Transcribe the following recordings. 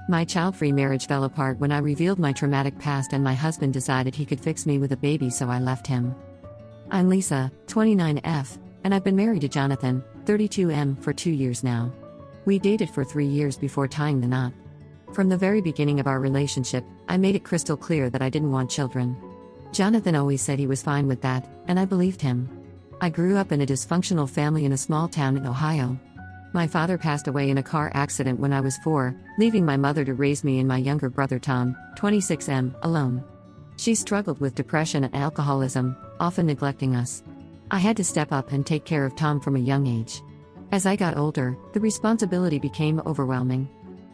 My child-free marriage fell apart when I revealed my traumatic past and my husband decided he could fix me with a baby, so I left him. I'm Lisa, 29F, and I've been married to Jonathan, 32M, for 2 years now. We dated for 3 years before tying the knot. From the very beginning of our relationship, I made it crystal clear that I didn't want children. Jonathan always said he was fine with that, and I believed him. I grew up in a dysfunctional family in a small town in Ohio. My father passed away in a car accident when I was 4, leaving my mother to raise me and my younger brother Tom, 26M, alone. She struggled with depression and alcoholism, often neglecting us. I had to step up and take care of Tom from a young age. As I got older, the responsibility became overwhelming.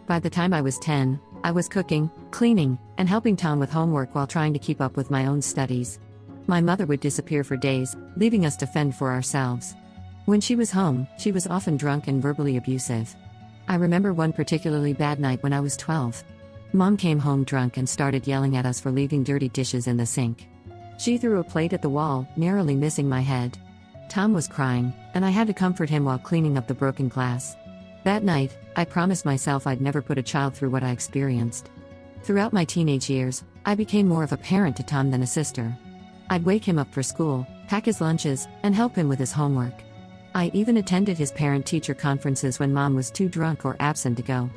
By the time I was 10, I was cooking, cleaning, and helping Tom with homework while trying to keep up with my own studies. My mother would disappear for days, leaving us to fend for ourselves. When she was home, she was often drunk and verbally abusive. I remember one particularly bad night when I was 12. Mom came home drunk and started yelling at us for leaving dirty dishes in the sink. She threw a plate at the wall, narrowly missing my head. Tom was crying, and I had to comfort him while cleaning up the broken glass. That night, I promised myself I'd never put a child through what I experienced. Throughout my teenage years, I became more of a parent to Tom than a sister. I'd wake him up for school, pack his lunches, and help him with his homework. I even attended his parent-teacher conferences when Mom was too drunk or absent to go.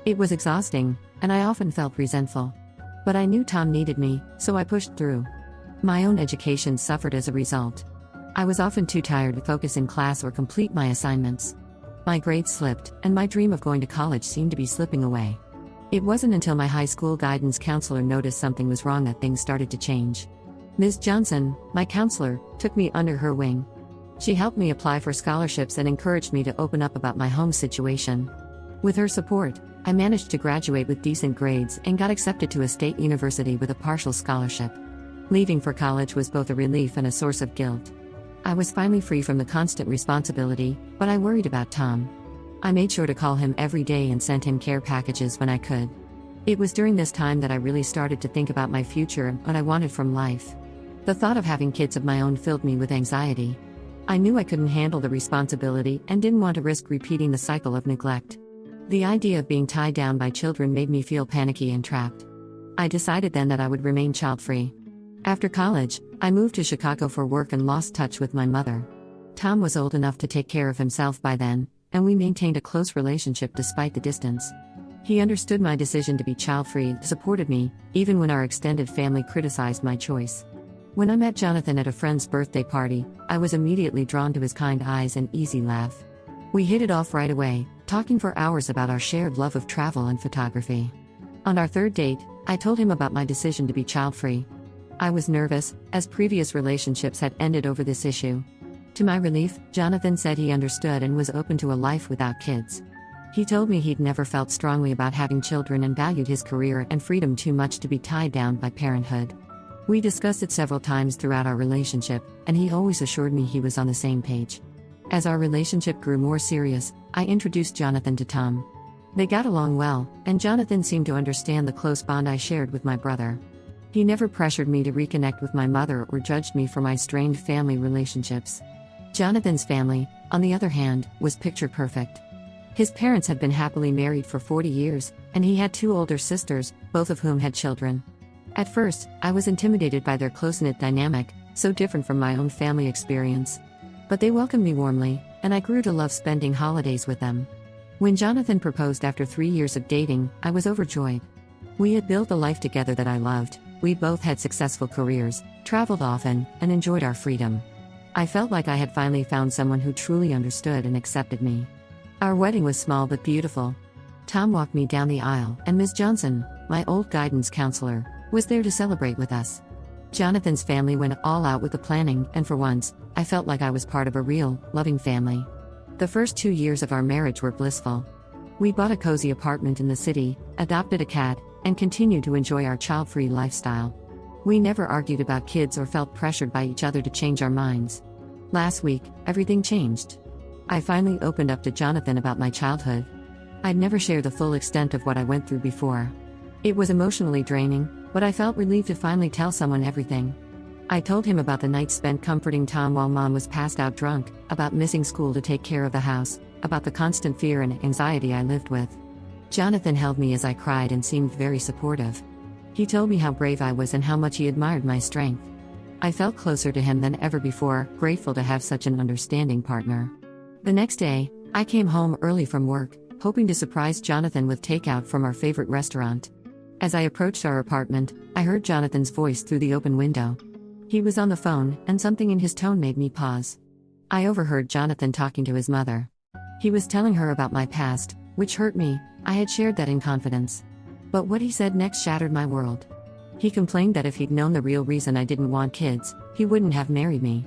It was exhausting, and I often felt resentful. But I knew Tom needed me, so I pushed through. My own education suffered as a result. I was often too tired to focus in class or complete my assignments. My grades slipped, and my dream of going to college seemed to be slipping away. It wasn't until my high school guidance counselor noticed something was wrong that things started to change. Ms. Johnson, my counselor, took me under her wing. She helped me apply for scholarships and encouraged me to open up about my home situation. With her support, I managed to graduate with decent grades and got accepted to a state university with a partial scholarship. Leaving for college was both a relief and a source of guilt. I was finally free from the constant responsibility, but I worried about Tom. I made sure to call him every day and sent him care packages when I could. It was during this time that I really started to think about my future and what I wanted from life. The thought of having kids of my own filled me with anxiety. I knew I couldn't handle the responsibility and didn't want to risk repeating the cycle of neglect. The idea of being tied down by children made me feel panicky and trapped. I decided then that I would remain child-free. After college, I moved to Chicago for work and lost touch with my mother. Tom was old enough to take care of himself by then, and we maintained a close relationship despite the distance. He understood my decision to be child-free and supported me, even when our extended family criticized my choice. When I met Jonathan at a friend's birthday party, I was immediately drawn to his kind eyes and easy laugh. We hit it off right away, talking for hours about our shared love of travel and photography. On our third date, I told him about my decision to be child-free. I was nervous, as previous relationships had ended over this issue. To my relief, Jonathan said he understood and was open to a life without kids. He told me he'd never felt strongly about having children and valued his career and freedom too much to be tied down by parenthood. We discussed it several times throughout our relationship, and he always assured me he was on the same page. As our relationship grew more serious, I introduced Jonathan to Tom. They got along well, and Jonathan seemed to understand the close bond I shared with my brother. He never pressured me to reconnect with my mother or judged me for my strained family relationships. Jonathan's family, on the other hand, was picture perfect. His parents had been happily married for 40 years, and he had 2 older sisters, both of whom had children. At first, I was intimidated by their close-knit dynamic, so different from my own family experience. But they welcomed me warmly, and I grew to love spending holidays with them. When Jonathan proposed after 3 years of dating, I was overjoyed. We had built a life together that I loved, we both had successful careers, traveled often, and enjoyed our freedom. I felt like I had finally found someone who truly understood and accepted me. Our wedding was small but beautiful. Tom walked me down the aisle, and Ms. Johnson, my old guidance counselor, was there to celebrate with us. Jonathan's family went all out with the planning, and for once, I felt like I was part of a real, loving family. The first 2 years of our marriage were blissful. We bought a cozy apartment in the city, adopted a cat, and continued to enjoy our child-free lifestyle. We never argued about kids or felt pressured by each other to change our minds. Last week, everything changed. I finally opened up to Jonathan about my childhood. I'd never shared the full extent of what I went through before. It was emotionally draining, but I felt relieved to finally tell someone everything. I told him about the nights spent comforting Tom while Mom was passed out drunk, about missing school to take care of the house, about the constant fear and anxiety I lived with. Jonathan held me as I cried and seemed very supportive. He told me how brave I was and how much he admired my strength. I felt closer to him than ever before, grateful to have such an understanding partner. The next day, I came home early from work, hoping to surprise Jonathan with takeout from our favorite restaurant. As I approached our apartment, I heard Jonathan's voice through the open window. He was on the phone, and something in his tone made me pause. I overheard Jonathan talking to his mother. He was telling her about my past, which hurt me. I had shared that in confidence. But what he said next shattered my world. He complained that if he'd known the real reason I didn't want kids, he wouldn't have married me.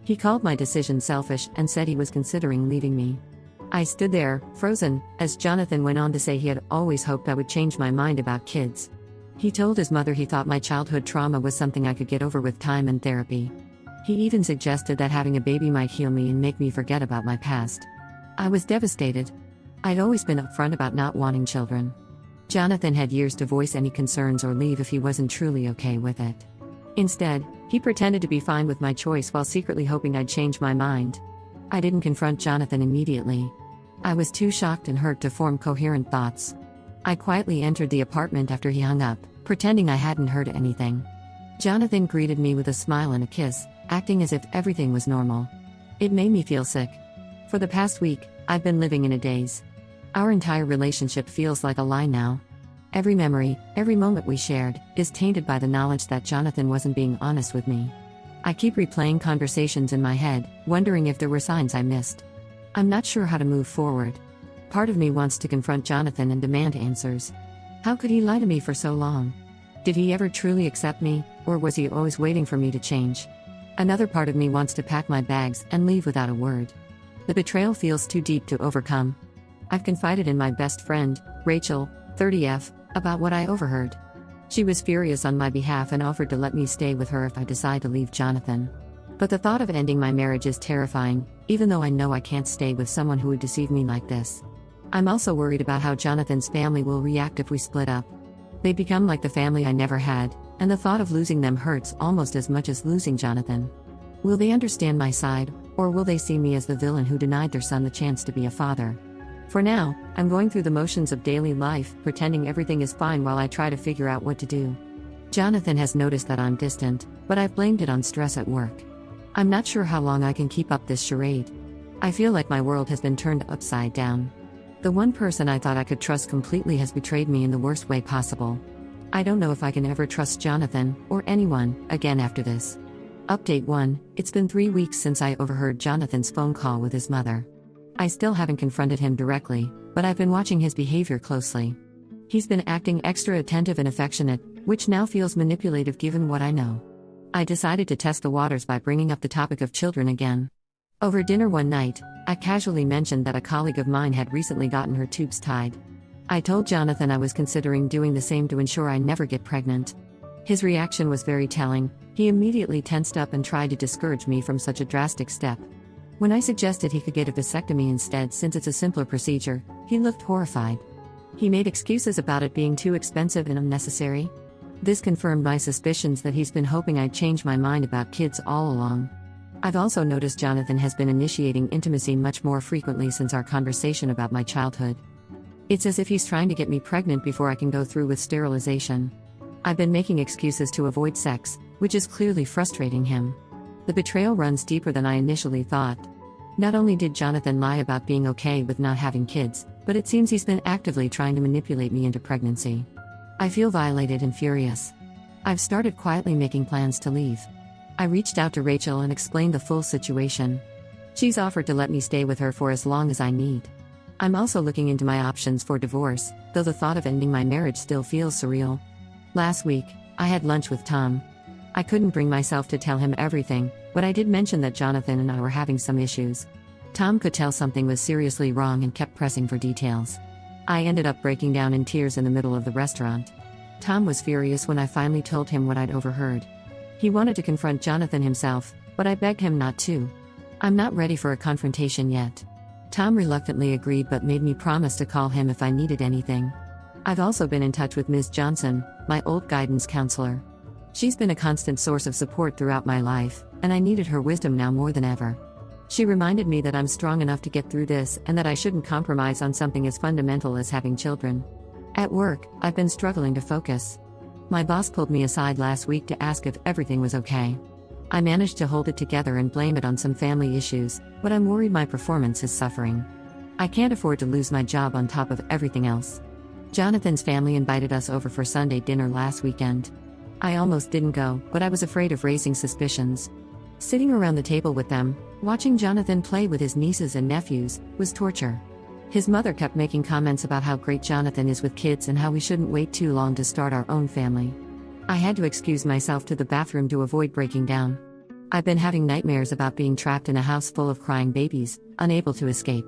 He called my decision selfish and said he was considering leaving me. I stood there, frozen, as Jonathan went on to say he had always hoped I would change my mind about kids. He told his mother he thought my childhood trauma was something I could get over with time and therapy. He even suggested that having a baby might heal me and make me forget about my past. I was devastated. I'd always been upfront about not wanting children. Jonathan had years to voice any concerns or leave if he wasn't truly okay with it. Instead, he pretended to be fine with my choice while secretly hoping I'd change my mind. I didn't confront Jonathan immediately. I was too shocked and hurt to form coherent thoughts. I quietly entered the apartment after he hung up, pretending I hadn't heard anything. Jonathan greeted me with a smile and a kiss, acting as if everything was normal. It made me feel sick. For the past week, I've been living in a daze. Our entire relationship feels like a lie now. Every memory, every moment we shared, is tainted by the knowledge that Jonathan wasn't being honest with me. I keep replaying conversations in my head, wondering if there were signs I missed. I'm not sure how to move forward. Part of me wants to confront Jonathan and demand answers. How could he lie to me for so long? Did he ever truly accept me, or was he always waiting for me to change? Another part of me wants to pack my bags and leave without a word. The betrayal feels too deep to overcome. I've confided in my best friend, Rachel, 30F, about what I overheard. She was furious on my behalf and offered to let me stay with her if I decide to leave Jonathan. But the thought of ending my marriage is terrifying, even though I know I can't stay with someone who would deceive me like this. I'm also worried about how Jonathan's family will react if we split up. They become like the family I never had, and the thought of losing them hurts almost as much as losing Jonathan. Will they understand my side, or will they see me as the villain who denied their son the chance to be a father? For now, I'm going through the motions of daily life, pretending everything is fine while I try to figure out what to do. Jonathan has noticed that I'm distant, but I've blamed it on stress at work. I'm not sure how long I can keep up this charade. I feel like my world has been turned upside down. The one person I thought I could trust completely has betrayed me in the worst way possible. I don't know if I can ever trust Jonathan, or anyone, again after this. Update 1, it's been 3 weeks since I overheard Jonathan's phone call with his mother. I still haven't confronted him directly, but I've been watching his behavior closely. He's been acting extra attentive and affectionate, which now feels manipulative given what I know. I decided to test the waters by bringing up the topic of children again. Over dinner one night, I casually mentioned that a colleague of mine had recently gotten her tubes tied. I told Jonathan I was considering doing the same to ensure I never get pregnant. His reaction was very telling. He immediately tensed up and tried to discourage me from such a drastic step. When I suggested he could get a vasectomy instead since it's a simpler procedure, he looked horrified. He made excuses about it being too expensive and unnecessary. This confirmed my suspicions that he's been hoping I'd change my mind about kids all along. I've also noticed Jonathan has been initiating intimacy much more frequently since our conversation about my childhood. It's as if he's trying to get me pregnant before I can go through with sterilization. I've been making excuses to avoid sex, which is clearly frustrating him. The betrayal runs deeper than I initially thought. Not only did Jonathan lie about being okay with not having kids, but it seems he's been actively trying to manipulate me into pregnancy. I feel violated and furious. I've started quietly making plans to leave. I reached out to Rachel and explained the full situation. She's offered to let me stay with her for as long as I need. I'm also looking into my options for divorce, though the thought of ending my marriage still feels surreal. Last week, I had lunch with Tom. I couldn't bring myself to tell him everything, but I did mention that Jonathan and I were having some issues. Tom could tell something was seriously wrong and kept pressing for details. I ended up breaking down in tears in the middle of the restaurant. Tom was furious when I finally told him what I'd overheard. He wanted to confront Jonathan himself, but I begged him not to. I'm not ready for a confrontation yet. Tom reluctantly agreed but made me promise to call him if I needed anything. I've also been in touch with Ms. Johnson, my old guidance counselor. She's been a constant source of support throughout my life, and I needed her wisdom now more than ever. She reminded me that I'm strong enough to get through this and that I shouldn't compromise on something as fundamental as having children. At work, I've been struggling to focus. My boss pulled me aside last week to ask if everything was okay. I managed to hold it together and blame it on some family issues, but I'm worried my performance is suffering. I can't afford to lose my job on top of everything else. Jonathan's family invited us over for Sunday dinner last weekend. I almost didn't go, but I was afraid of raising suspicions. Sitting around the table with them, watching Jonathan play with his nieces and nephews, was torture. His mother kept making comments about how great Jonathan is with kids and how we shouldn't wait too long to start our own family. I had to excuse myself to the bathroom to avoid breaking down. I've been having nightmares about being trapped in a house full of crying babies, unable to escape.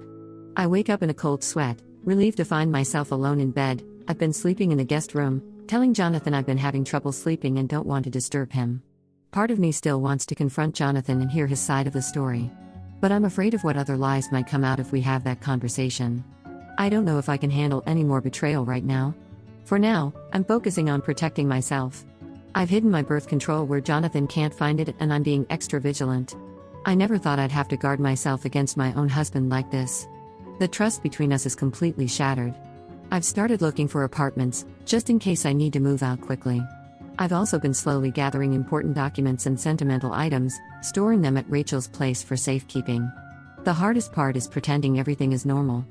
I wake up in a cold sweat, relieved to find myself alone in bed. I've been sleeping in the guest room, telling Jonathan I've been having trouble sleeping and don't want to disturb him. Part of me still wants to confront Jonathan and hear his side of the story. But I'm afraid of what other lies might come out if we have that conversation. I don't know if I can handle any more betrayal right now. For now, I'm focusing on protecting myself. I've hidden my birth control where Jonathan can't find it, and I'm being extra vigilant. I never thought I'd have to guard myself against my own husband like this. The trust between us is completely shattered. I've started looking for apartments, just in case I need to move out quickly. I've also been slowly gathering important documents and sentimental items, storing them at Rachel's place for safekeeping. The hardest part is pretending everything is normal.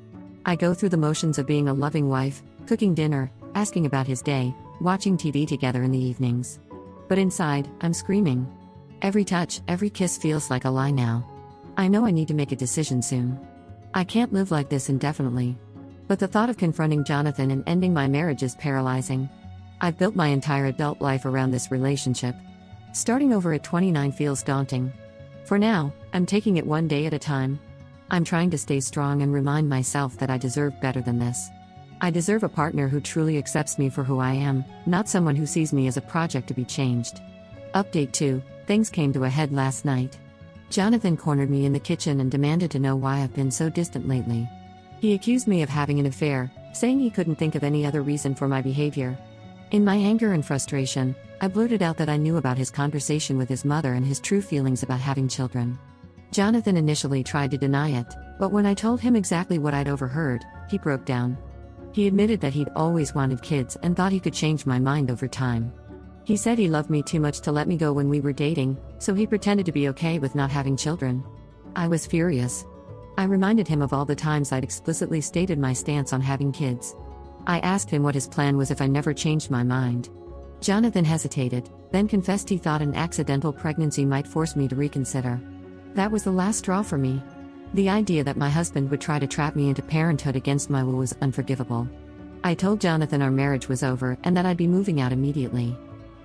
I go through the motions of being a loving wife, cooking dinner, asking about his day, watching TV together in the evenings. But inside, I'm screaming. Every touch, every kiss feels like a lie now. I know I need to make a decision soon. I can't live like this indefinitely. But the thought of confronting Jonathan and ending my marriage is paralyzing. I've built my entire adult life around this relationship. Starting over at 29 feels daunting. For now, I'm taking it one day at a time. I'm trying to stay strong and remind myself that I deserve better than this. I deserve a partner who truly accepts me for who I am, not someone who sees me as a project to be changed. Update 2, things came to a head last night. Jonathan cornered me in the kitchen and demanded to know why I've been so distant lately. He accused me of having an affair, saying he couldn't think of any other reason for my behavior. In my anger and frustration, I blurted out that I knew about his conversation with his mother and his true feelings about having children. Jonathan initially tried to deny it, but when I told him exactly what I'd overheard, he broke down. He admitted that he'd always wanted kids and thought he could change my mind over time. He said he loved me too much to let me go when we were dating, so he pretended to be okay with not having children. I was furious. I reminded him of all the times I'd explicitly stated my stance on having kids. I asked him what his plan was if I never changed my mind. Jonathan hesitated, then confessed he thought an accidental pregnancy might force me to reconsider. That was the last straw for me. The idea that my husband would try to trap me into parenthood against my will was unforgivable. I told Jonathan our marriage was over and that I'd be moving out immediately.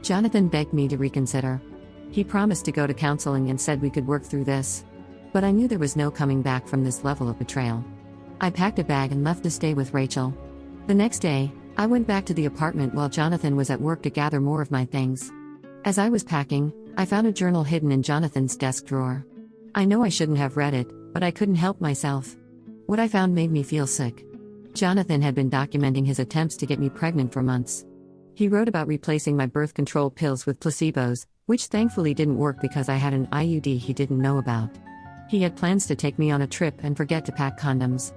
Jonathan begged me to reconsider. He promised to go to counseling and said we could work through this. But I knew there was no coming back from this level of betrayal. I packed a bag and left to stay with Rachel. The next day, I went back to the apartment while Jonathan was at work to gather more of my things. As I was packing, I found a journal hidden in Jonathan's desk drawer. I know I shouldn't have read it, but I couldn't help myself. What I found made me feel sick. Jonathan had been documenting his attempts to get me pregnant for months. He wrote about replacing my birth control pills with placebos, which thankfully didn't work because I had an IUD he didn't know about. He had plans to take me on a trip and forget to pack condoms.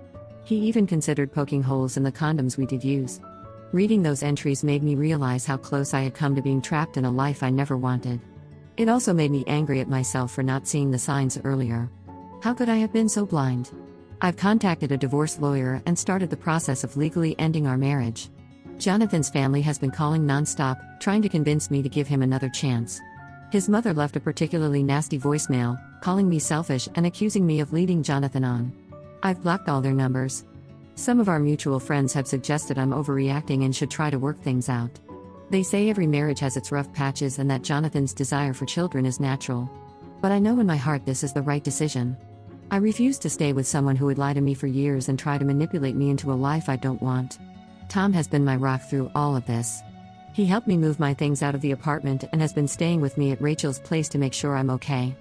He even considered poking holes in the condoms we did use. Reading those entries made me realize how close I had come to being trapped in a life I never wanted. It also made me angry at myself for not seeing the signs earlier. How could I have been so blind? I've contacted a divorce lawyer and started the process of legally ending our marriage. Jonathan's family has been calling nonstop, trying to convince me to give him another chance. His mother left a particularly nasty voicemail, calling me selfish and accusing me of leading Jonathan on. I've blocked all their numbers. Some of our mutual friends have suggested I'm overreacting and should try to work things out. They say every marriage has its rough patches and that Jonathan's desire for children is natural. But I know in my heart this is the right decision. I refuse to stay with someone who would lie to me for years and try to manipulate me into a life I don't want. Tom has been my rock through all of this. He helped me move my things out of the apartment and has been staying with me at Rachel's place to make sure I'm okay.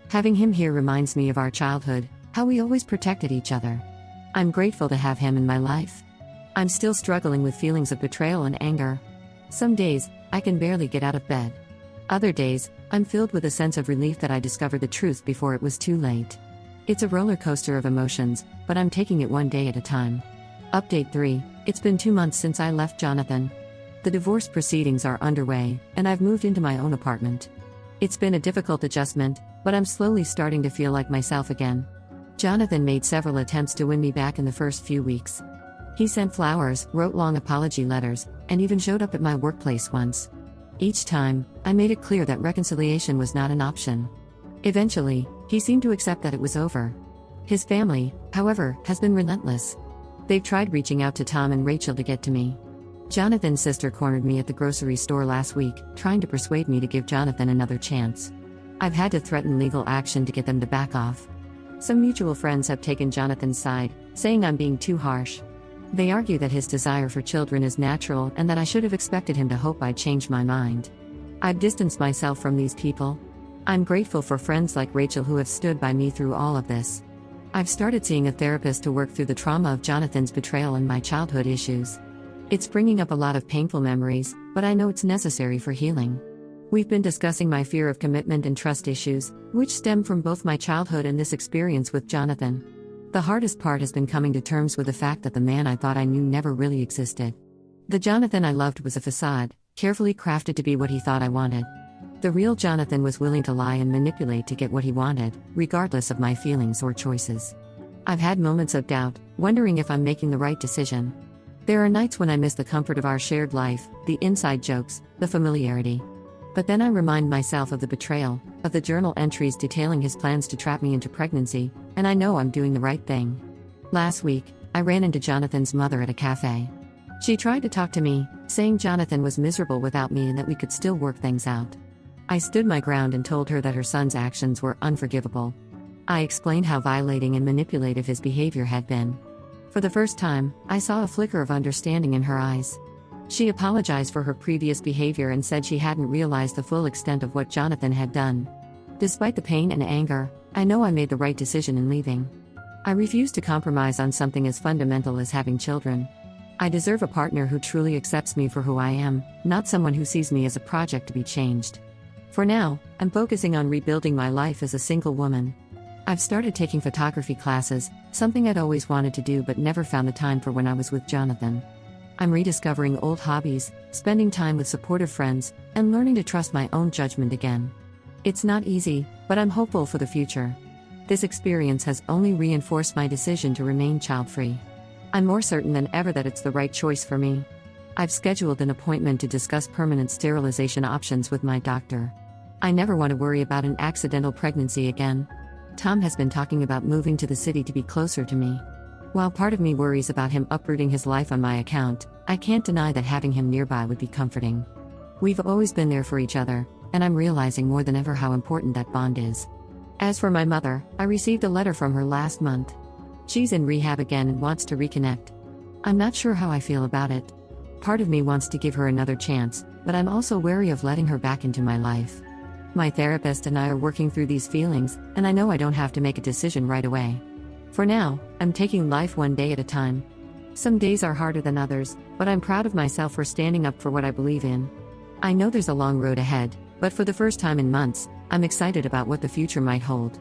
Having him here reminds me of our childhood, how we always protected each other. I'm grateful to have him in my life. I'm still struggling with feelings of betrayal and anger. Some days, I can barely get out of bed. Other days, I'm filled with a sense of relief that I discovered the truth before it was too late. It's a roller coaster of emotions, but I'm taking it one day at a time. Update 3. It's been 2 months since I left Jonathan. The divorce proceedings are underway, and I've moved into my own apartment. It's been a difficult adjustment, but I'm slowly starting to feel like myself again. Jonathan made several attempts to win me back in the first few weeks. He sent flowers, wrote long apology letters, and even showed up at my workplace once. Each time, I made it clear that reconciliation was not an option. Eventually, he seemed to accept that it was over. His family, however, has been relentless. They've tried reaching out to Tom and Rachel to get to me. Jonathan's sister cornered me at the grocery store last week, trying to persuade me to give Jonathan another chance. I've had to threaten legal action to get them to back off. Some mutual friends have taken Jonathan's side, saying I'm being too harsh. They argue that his desire for children is natural and that I should have expected him to hope I'd change my mind. I've distanced myself from these people. I'm grateful for friends like Rachel who have stood by me through all of this. I've started seeing a therapist to work through the trauma of Jonathan's betrayal and my childhood issues. It's bringing up a lot of painful memories, but I know it's necessary for healing. We've been discussing my fear of commitment and trust issues, which stem from both my childhood and this experience with Jonathan. The hardest part has been coming to terms with the fact that the man I thought I knew never really existed. The Jonathan I loved was a facade, carefully crafted to be what he thought I wanted. The real Jonathan was willing to lie and manipulate to get what he wanted, regardless of my feelings or choices. I've had moments of doubt, wondering if I'm making the right decision. There are nights when I miss the comfort of our shared life, the inside jokes, the familiarity. But then I remind myself of the betrayal, of the journal entries detailing his plans to trap me into pregnancy, and I know I'm doing the right thing. Last week, I ran into Jonathan's mother at a cafe. She tried to talk to me, saying Jonathan was miserable without me and that we could still work things out. I stood my ground and told her that her son's actions were unforgivable. I explained how violating and manipulative his behavior had been. For the first time, I saw a flicker of understanding in her eyes. She apologized for her previous behavior and said she hadn't realized the full extent of what Jonathan had done. Despite the pain and anger, I know I made the right decision in leaving. I refuse to compromise on something as fundamental as having children. I deserve a partner who truly accepts me for who I am, not someone who sees me as a project to be changed. For now, I'm focusing on rebuilding my life as a single woman. I've started taking photography classes, something I'd always wanted to do but never found the time for when I was with Jonathan. I'm rediscovering old hobbies, spending time with supportive friends, and learning to trust my own judgment again. It's not easy, but I'm hopeful for the future. This experience has only reinforced my decision to remain child-free. I'm more certain than ever that it's the right choice for me. I've scheduled an appointment to discuss permanent sterilization options with my doctor. I never want to worry about an accidental pregnancy again. Tom has been talking about moving to the city to be closer to me. While part of me worries about him uprooting his life on my account, I can't deny that having him nearby would be comforting. We've always been there for each other, and I'm realizing more than ever how important that bond is. As for my mother, I received a letter from her last month. She's in rehab again and wants to reconnect. I'm not sure how I feel about it. Part of me wants to give her another chance, but I'm also wary of letting her back into my life. My therapist and I are working through these feelings, and I know I don't have to make a decision right away. For now, I'm taking life one day at a time. Some days are harder than others, but I'm proud of myself for standing up for what I believe in. I know there's a long road ahead, but for the first time in months, I'm excited about what the future might hold.